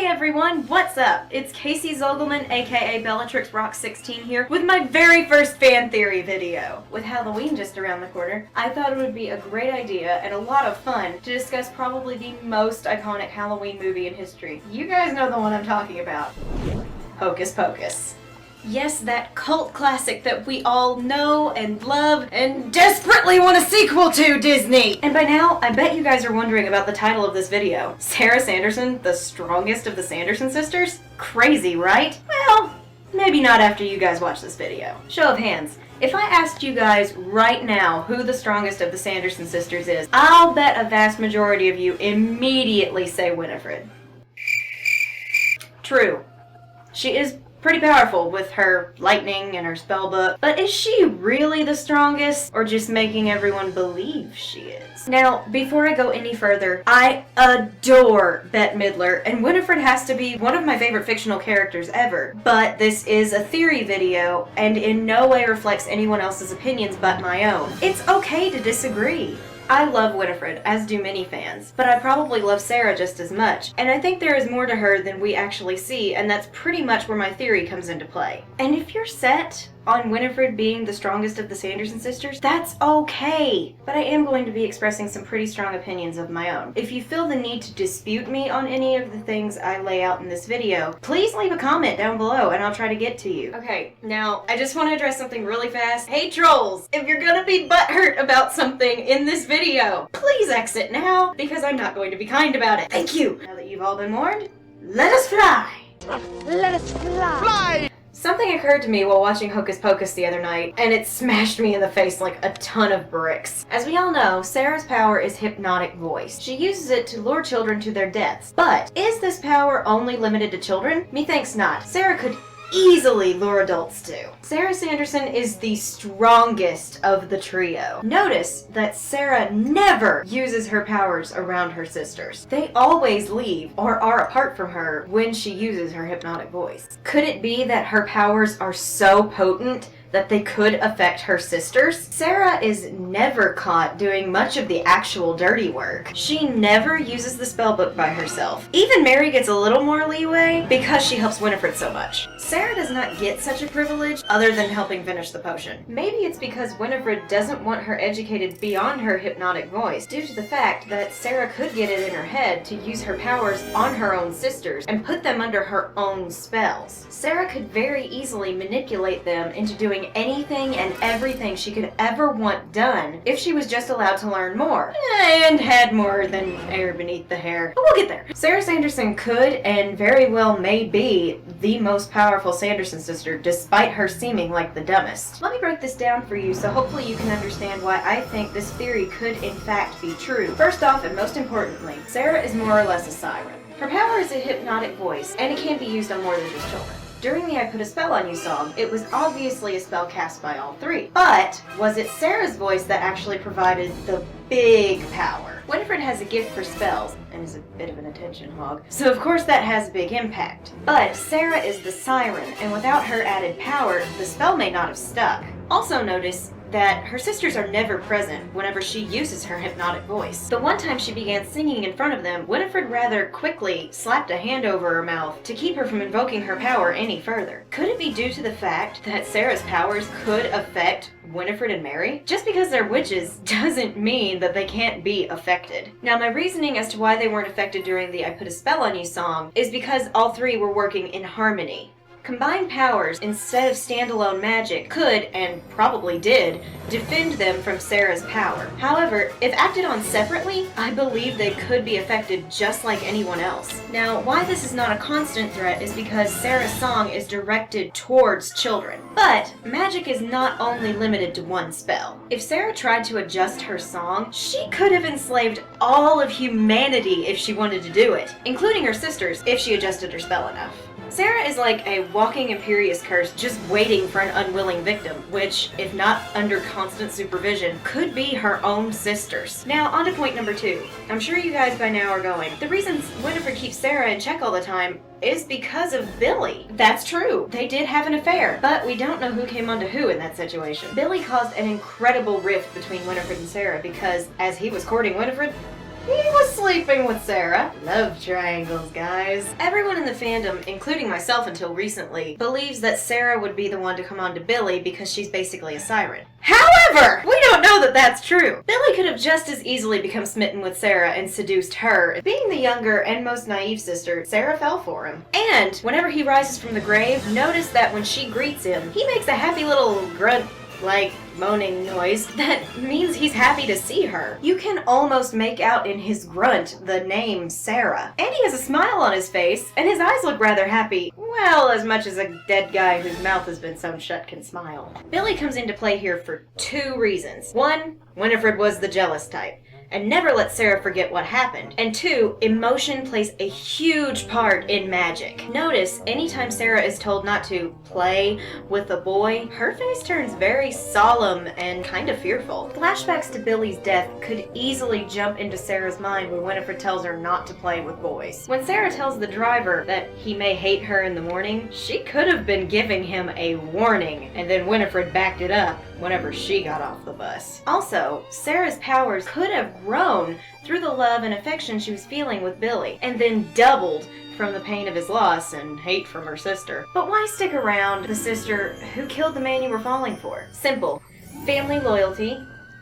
everyone, what's up? It's Casey Zogelman, aka Bellatrix Rock 16 here, with my very first fan theory video. With Halloween just around the corner, I thought it would be a great idea and a lot of fun to discuss probably the most iconic Halloween movie in history. You guys know the one I'm talking about. Hocus Pocus. Yes, that cult classic that we all know and love and desperately want a sequel to, Disney! And by now, I bet you guys are wondering about the title of this video. Sarah Sanderson, the strongest of the Sanderson sisters? Crazy, right? Well, maybe not after you guys watch this video. Show of hands. If I asked you guys right now who the strongest of the Sanderson sisters is, I'll bet a vast majority of you immediately say Winifred. True. She is pretty powerful with her lightning and her spell book, but is she really the strongest, or just making everyone believe she is? Now, before I go any further, I adore Bette Midler, and Winifred has to be one of my favorite fictional characters ever, but this is a theory video, and in no way reflects anyone else's opinions but my own. It's okay to disagree. I love Winifred, as do many fans, but I probably love Sarah just as much, and I think there is more to her than we actually see, and that's pretty much where my theory comes into play. And if you're set on Winifred being the strongest of the Sanderson sisters, that's okay, but I am going to be expressing some pretty strong opinions of my own. If you feel the need to dispute me on any of the things I lay out in this video, please leave a comment down below and I'll try to get to you. Okay, now, I just want to address something really fast. Hey trolls, if you're gonna be butthurt about something in this video, please exit now, because I'm not going to be kind about it. Thank you! Now that you've all been warned, let us fly! Let us fly! Fly! Something occurred to me while watching Hocus Pocus the other night, and it smashed me in the face like a ton of bricks. As we all know, Sarah's power is hypnotic voice. She uses it to lure children to their deaths. But is this power only limited to children? Methinks not. Sarah could easily lure adults too. Sarah Sanderson is the strongest of the trio. Notice that Sarah never uses her powers around her sisters. They always leave or are apart from her when she uses her hypnotic voice. Could it be that her powers are so potent that they could affect her sisters? Sarah is never caught doing much of the actual dirty work. She never uses the spellbook by herself. Even Mary gets a little more leeway because she helps Winifred so much. Sarah does not get such a privilege other than helping finish the potion. Maybe it's because Winifred doesn't want her educated beyond her hypnotic voice due to the fact that Sarah could get it in her head to use her powers on her own sisters and put them under her own spells. Sarah could very easily manipulate them into doing anything and everything she could ever want done if she was just allowed to learn more. And had more than air beneath the hair. But we'll get there. Sarah Sanderson could and very well may be the most powerful Sanderson sister despite her seeming like the dumbest. Let me break this down for you so hopefully you can understand why I think this theory could in fact be true. First off, and most importantly, Sarah is more or less a siren. Her power is a hypnotic voice, and it can be used on more than just children. During the I Put a Spell on You song, it was obviously a spell cast by all three. But was it Sarah's voice that actually provided the big power? Winifred has a gift for spells, and is a bit of an attention hog, so of course that has a big impact. But Sarah is the siren, and without her added power, the spell may not have stuck. Also notice that her sisters are never present whenever she uses her hypnotic voice. The one time she began singing in front of them, Winifred rather quickly slapped a hand over her mouth to keep her from invoking her power any further. Could it be due to the fact that Sarah's powers could affect Winifred and Mary? Just because they're witches doesn't mean that they can't be affected. Now, my reasoning as to why they weren't affected during the I Put a Spell on You song is because all three were working in harmony. Combined powers, instead of standalone magic, could, and probably did, defend them from Sarah's power. However, if acted on separately, I believe they could be affected just like anyone else. Now, why this is not a constant threat is because Sarah's song is directed towards children. But magic is not only limited to one spell. If Sarah tried to adjust her song, she could have enslaved all of humanity if she wanted to do it, including her sisters if she adjusted her spell enough. Sarah is like a walking imperious curse just waiting for an unwilling victim, which, if not under constant supervision, could be her own sisters. Now, on to point number 2. I'm sure you guys by now are going, the reason Winifred keeps Sarah in check all the time is because of Billy. That's true. They did have an affair, but we don't know who came onto who in that situation. Billy caused an incredible rift between Winifred and Sarah because, as he was courting Winifred, He was sleeping with Sarah. Love triangles, guys. Everyone in the fandom, including myself until recently, believes that Sarah would be the one to come on to Billy because she's basically a siren. However, we don't know that that's true. Billy could have just as easily become smitten with Sarah and seduced her. Being the younger and most naive sister, Sarah fell for him. And whenever he rises from the grave, notice that when she greets him, he makes a happy little grunt, like moaning noise that means he's happy to see her. You can almost make out in his grunt the name Sarah. And he has a smile on his face, and his eyes look rather happy. Well, as much as a dead guy whose mouth has been sewn shut can smile. Billy comes into play here for two reasons. One, Winifred was the jealous type and never let Sarah forget what happened. And two, emotion plays a huge part in magic. Notice, anytime Sarah is told not to play with a boy, her face turns very solemn and kind of fearful. Flashbacks to Billy's death could easily jump into Sarah's mind when Winifred tells her not to play with boys. When Sarah tells the driver that he may hate her in the morning, she could have been giving him a warning, and then Winifred backed it up whenever she got off the bus. Also, Sarah's powers could have grown through the love and affection she was feeling with Billy, and then doubled from the pain of his loss and hate from her sister. But why stick around the sister who killed the man you were falling for? Simple. Family loyalty,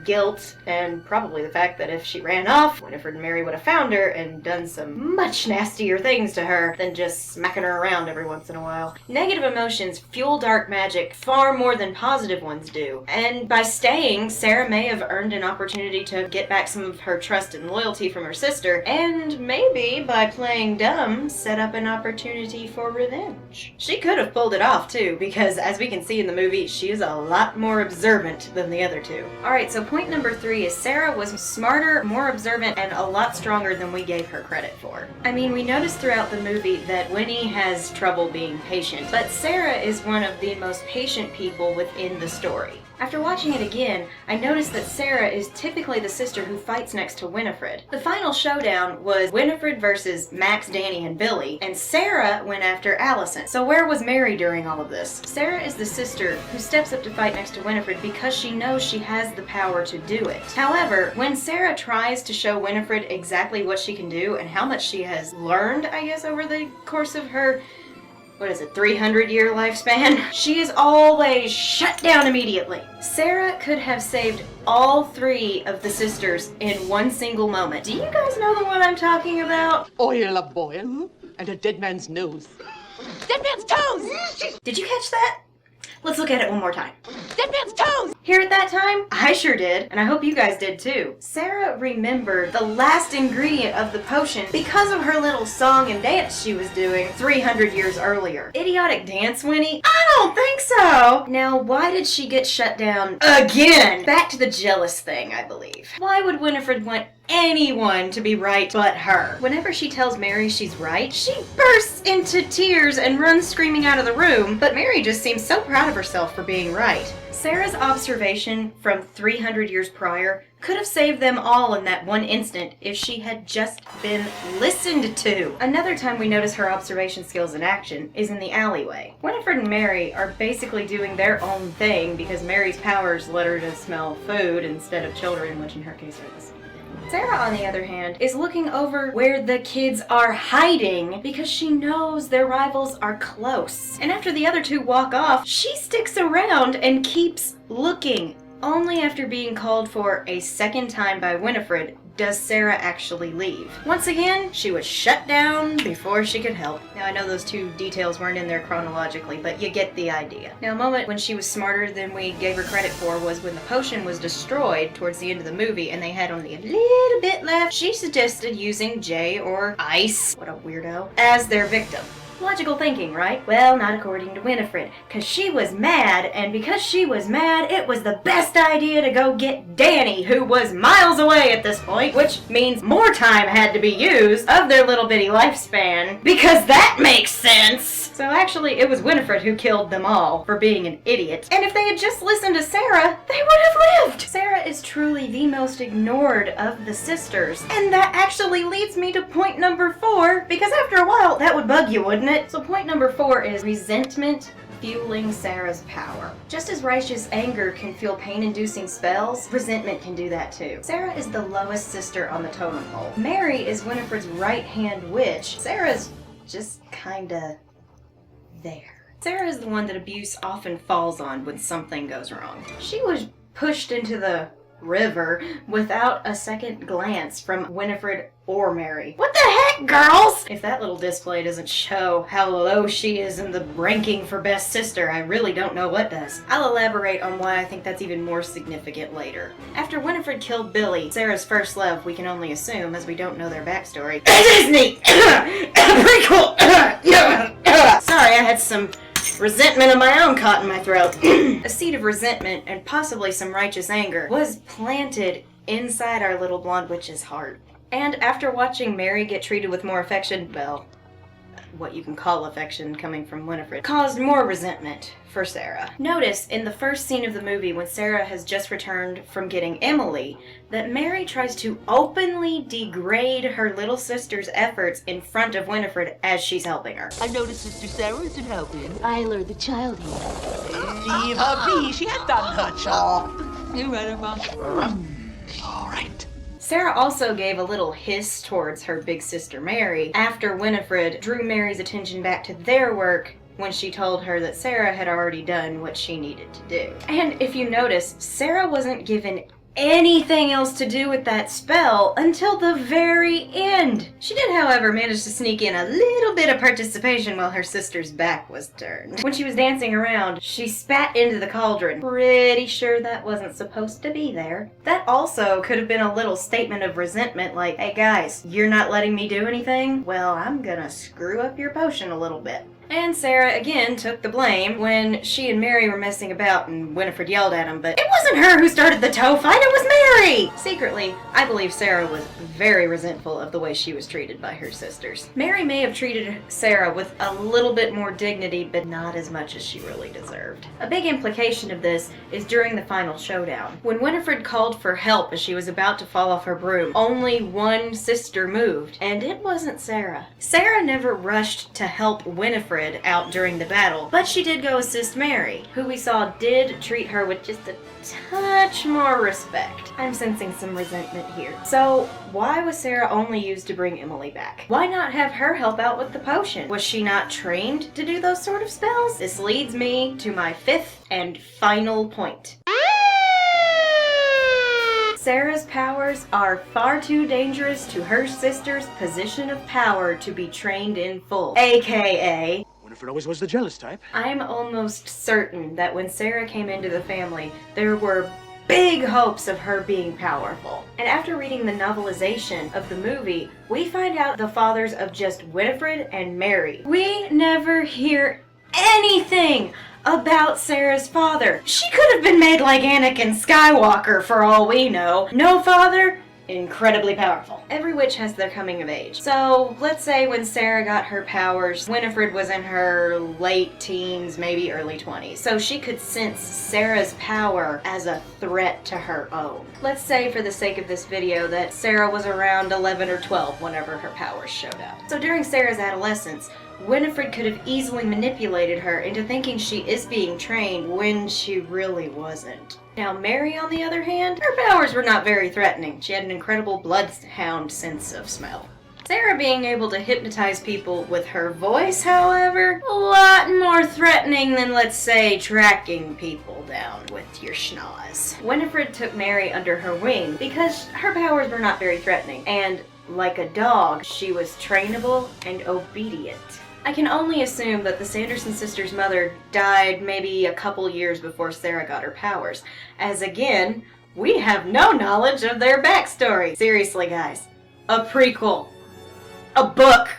guilt, and probably the fact that if she ran off, Winifred and Mary would have found her and done some much nastier things to her than just smacking her around every once in a while. Negative emotions fuel dark magic far more than positive ones do, and by staying, Sarah may have earned an opportunity to get back some of her trust and loyalty from her sister, and maybe by playing dumb, set up an opportunity for revenge. She could have pulled it off too, because as we can see in the movie, she is a lot more observant than the other two. Alright, so point number 3 is Sarah was smarter, more observant, and a lot stronger than we gave her credit for. I mean, we noticed throughout the movie that Winnie has trouble being patient, but Sarah is one of the most patient people within the story. After watching it again, I noticed that Sarah is typically the sister who fights next to Winifred. The final showdown was Winifred versus Max, Danny, and Billy, and Sarah went after Allison. So where was Mary during all of this? Sarah is the sister who steps up to fight next to Winifred because she knows she has the power to do it. However, when Sarah tries to show Winifred exactly what she can do and how much she has learned, I guess, over the course of her 300-year lifespan? She is always shut down immediately. Sarah could have saved all 3 of the sisters in one single moment. Do you guys know the one I'm talking about? Oil of boil and a dead man's nose. Dead man's toes! Did you catch that? Let's look at it one more time. Dead man's toes! Here at that time, I sure did, and I hope you guys did too. Sarah remembered the last ingredient of the potion because of her little song and dance she was doing 300 years earlier. Idiotic dance, Winnie? I don't think so! Now, why did she get shut down again? Back to the jealous thing, I believe. Why would Winifred want anyone to be right but her? Whenever she tells Mary she's right, she bursts into tears and runs screaming out of the room, but Mary just seems so proud of herself for being right. Sarah's observation from 300 years prior could have saved them all in that one instant if she had just been listened to. Another time we notice her observation skills in action is in the alleyway. Winifred and Mary are basically doing their own thing because Mary's powers led her to smell food instead of children, which in her case are the same. Sarah, on the other hand, is looking over where the kids are hiding because she knows their rivals are close. And after the other 2 walk off, she sticks around and keeps looking. Only after being called for a second time by Winifred does Sarah actually leave. Once again, she was shut down before she could help. Now, I know those 2 details weren't in there chronologically, but you get the idea. Now, a moment when she was smarter than we gave her credit for was when the potion was destroyed towards the end of the movie and they had only a little bit left. She suggested using Jay or Ice, what a weirdo, as their victim. Logical thinking, right? Well, not according to Winifred, because she was mad, and because she was mad, it was the best idea to go get Danny, who was miles away at this point, which means more time had to be used of their little bitty lifespan, because that makes sense! So actually, it was Winifred who killed them all for being an idiot, and if they had just listened to Sarah, they would have lived! Sarah is truly the most ignored of the sisters, and that actually leads me to point number 4, because after a while, that would bug you, wouldn't it? So point number 4 is resentment fueling Sarah's power. Just as righteous anger can fuel pain-inducing spells, resentment can do that too. Sarah is the lowest sister on the totem pole. Mary is Winifred's right-hand witch. Sarah's just kinda there. Sarah is the one that abuse often falls on when something goes wrong. She was pushed into the river without a second glance from Winifred or Mary. What the heck, girls? If that little display doesn't show how low she is in the ranking for best sister, I really don't know what does. I'll elaborate on why I think that's even more significant later. After Winifred killed Billy, Sarah's first love, we can only assume as we don't know their backstory. Disney! Prequel! Sorry, I had some resentment of my own caught in my throat. A seed of resentment and possibly some righteous anger was planted inside our little blonde witch's heart. And after watching Mary get treated with more affection, well, what you can call affection coming from Winifred, caused more resentment for Sarah. Notice in the first scene of the movie when Sarah has just returned from getting Emily, that Mary tries to openly degrade her little sister's efforts in front of Winifred as she's helping her. I noticed Sister Sarah isn't helping. I lured the child here. Leave her be. She has done her job. You're right, Mom. All right. Sarah also gave a little hiss towards her big sister Mary after Winifred drew Mary's attention back to their work when she told her that Sarah had already done what she needed to do. And if you notice, Sarah wasn't given anything else to do with that spell until the very end. She did, however, manage to sneak in a little bit of participation while her sister's back was turned. When she was dancing around, she spat into the cauldron. Pretty sure that wasn't supposed to be there. That also could have been a little statement of resentment like, hey guys, you're not letting me do anything? Well, I'm gonna screw up your potion a little bit. And Sarah again took the blame when she and Mary were messing about and Winifred yelled at him, but it wasn't her who started the toe fight, it was Mary! Secretly, I believe Sarah was very resentful of the way she was treated by her sisters. Mary may have treated Sarah with a little bit more dignity, but not as much as she really deserved. A big implication of this is during the final showdown. When Winifred called for help as she was about to fall off her broom, only one sister moved, and it wasn't Sarah. Sarah never rushed to help Winifred out during the battle, but she did go assist Mary, who we saw did treat her with just a touch more respect. I'm sensing some resentment here. So why was Sarah only used to bring Emily back? Why not have her help out with the potion? Was she not trained to do those sort of spells? This leads me to my fifth and final point. Sarah's powers are far too dangerous to her sister's position of power to be trained in full, aka Winifred always was the jealous type. I'm almost certain that when Sarah came into the family, there were big hopes of her being powerful. And after reading the novelization of the movie, we find out the fathers of just Winifred and Mary. We never hear anything about Sarah's father. She could have been made like Anakin Skywalker for all we know. No father, incredibly powerful. Every witch has their coming of age. So let's say when Sarah got her powers, Winifred was in her late teens, maybe early 20s. So she could sense Sarah's power as a threat to her own. Let's say for the sake of this video that Sarah was around 11 or 12 whenever her powers showed up. So during Sarah's adolescence, Winifred could have easily manipulated her into thinking she is being trained when she really wasn't. Now Mary, on the other hand, her powers were not very threatening. She had an incredible bloodhound sense of smell. Sarah being able to hypnotize people with her voice, however, a lot more threatening than, let's say, tracking people down with your schnoz. Winifred took Mary under her wing because her powers were not very threatening, and like a dog, she was trainable and obedient. I can only assume that the Sanderson sisters' mother died maybe a couple years before Sarah got her powers, as again, we have no knowledge of their backstory. Seriously, guys, a prequel, a book,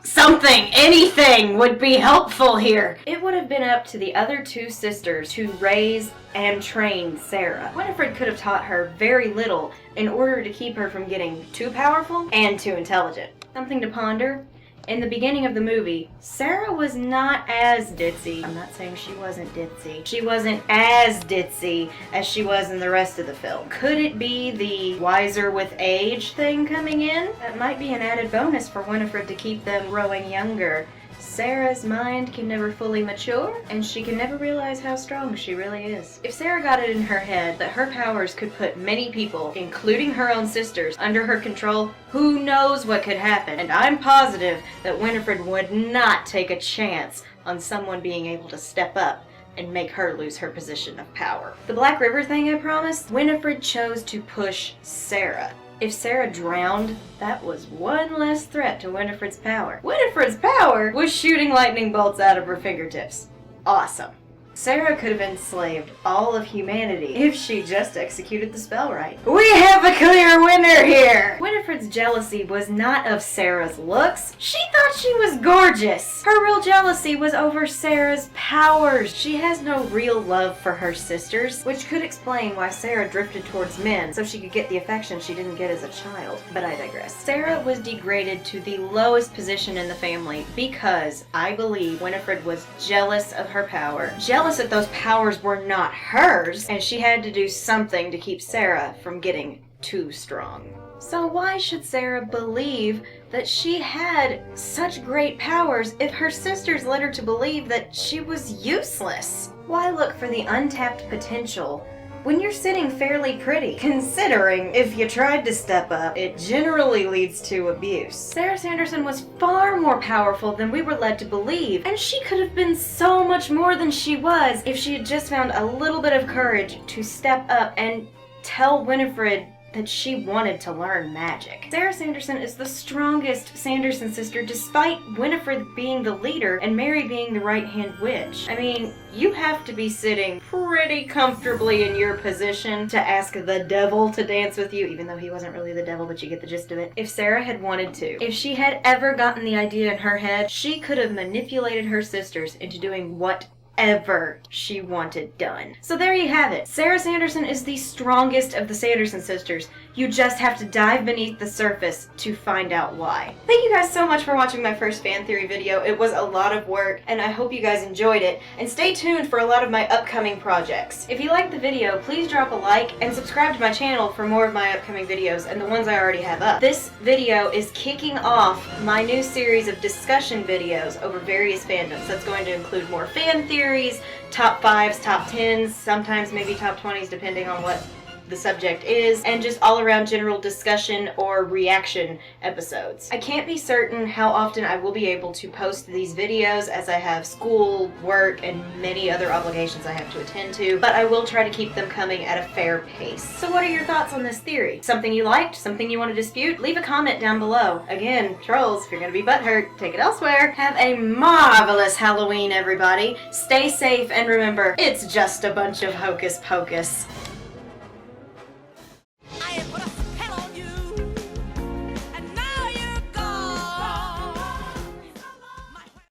something, anything would be helpful here. It would have been up to the other two sisters to raise and train Sarah. Winifred could have taught her very little in order to keep her from getting too powerful and too intelligent. Something to ponder. In the beginning of the movie, Sarah was not as ditzy. I'm not saying she wasn't ditzy. She wasn't as ditzy as she was in the rest of the film. Could it be the wiser with age thing coming in? That might be an added bonus for Winifred to keep them growing younger Sarah's mind can never fully mature, and she can never realize how strong she really is. If Sarah got it in her head that her powers could put many people, including her own sisters, under her control, who knows what could happen? And I'm positive that Winifred would not take a chance on someone being able to step up and make her lose her position of power. The Black River thing I promised, Winifred chose to push Sarah. If Sarah drowned, that was one less threat to Winifred's power. Winifred's power was shooting lightning bolts out of her fingertips. Awesome. Sarah could have enslaved all of humanity if she just executed the spell right. We have a clear winner here! Winifred's jealousy was not of Sarah's looks. She thought she was gorgeous. Her real jealousy was over Sarah's powers. She has no real love for her sisters, which could explain why Sarah drifted towards men so she could get the affection she didn't get as a child. But I digress. Sarah was degraded to the lowest position in the family because I believe Winifred was jealous of her power, jealous that those powers were not hers, and she had to do something to keep Sarah from getting too strong. So why should Sarah believe that she had such great powers if her sisters led her to believe that she was useless? Why look for the untapped potential when you're sitting fairly pretty, considering if you tried to step up, it generally leads to abuse? Sarah Sanderson was far more powerful than we were led to believe, and she could have been so much more than she was if she had just found a little bit of courage to step up and tell Winifred that she wanted to learn magic. Sarah Sanderson is the strongest Sanderson sister despite Winifred being the leader and Mary being the right-hand witch. I mean, you have to be sitting pretty comfortably in your position to ask the devil to dance with you, even though he wasn't really the devil, but you get the gist of it. If Sarah had wanted to, if she had ever gotten the idea in her head, she could have manipulated her sisters into doing whatever she wanted done. So there you have it. Sarah Sanderson is the strongest of the Sanderson sisters. You just have to dive beneath the surface to find out why. Thank you guys so much for watching my first fan theory video. It was a lot of work, and I hope you guys enjoyed it. And stay tuned for a lot of my upcoming projects. If you liked the video, please drop a like and subscribe to my channel for more of my upcoming videos and the ones I already have up. This video is kicking off my new series of discussion videos over various fandoms. That's going to include more fan theories, top 5s, top 10s, sometimes maybe top 20s depending on what the subject is, and just all around general discussion or reaction episodes. I can't be certain how often I will be able to post these videos as I have school, work, and many other obligations I have to attend to, but I will try to keep them coming at a fair pace. So what are your thoughts on this theory? Something you liked? Something you want to dispute? Leave a comment down below. Again, trolls, if you're gonna be butthurt, take it elsewhere. Have a marvelous Halloween, everybody. Stay safe, and remember, it's just a bunch of hocus pocus.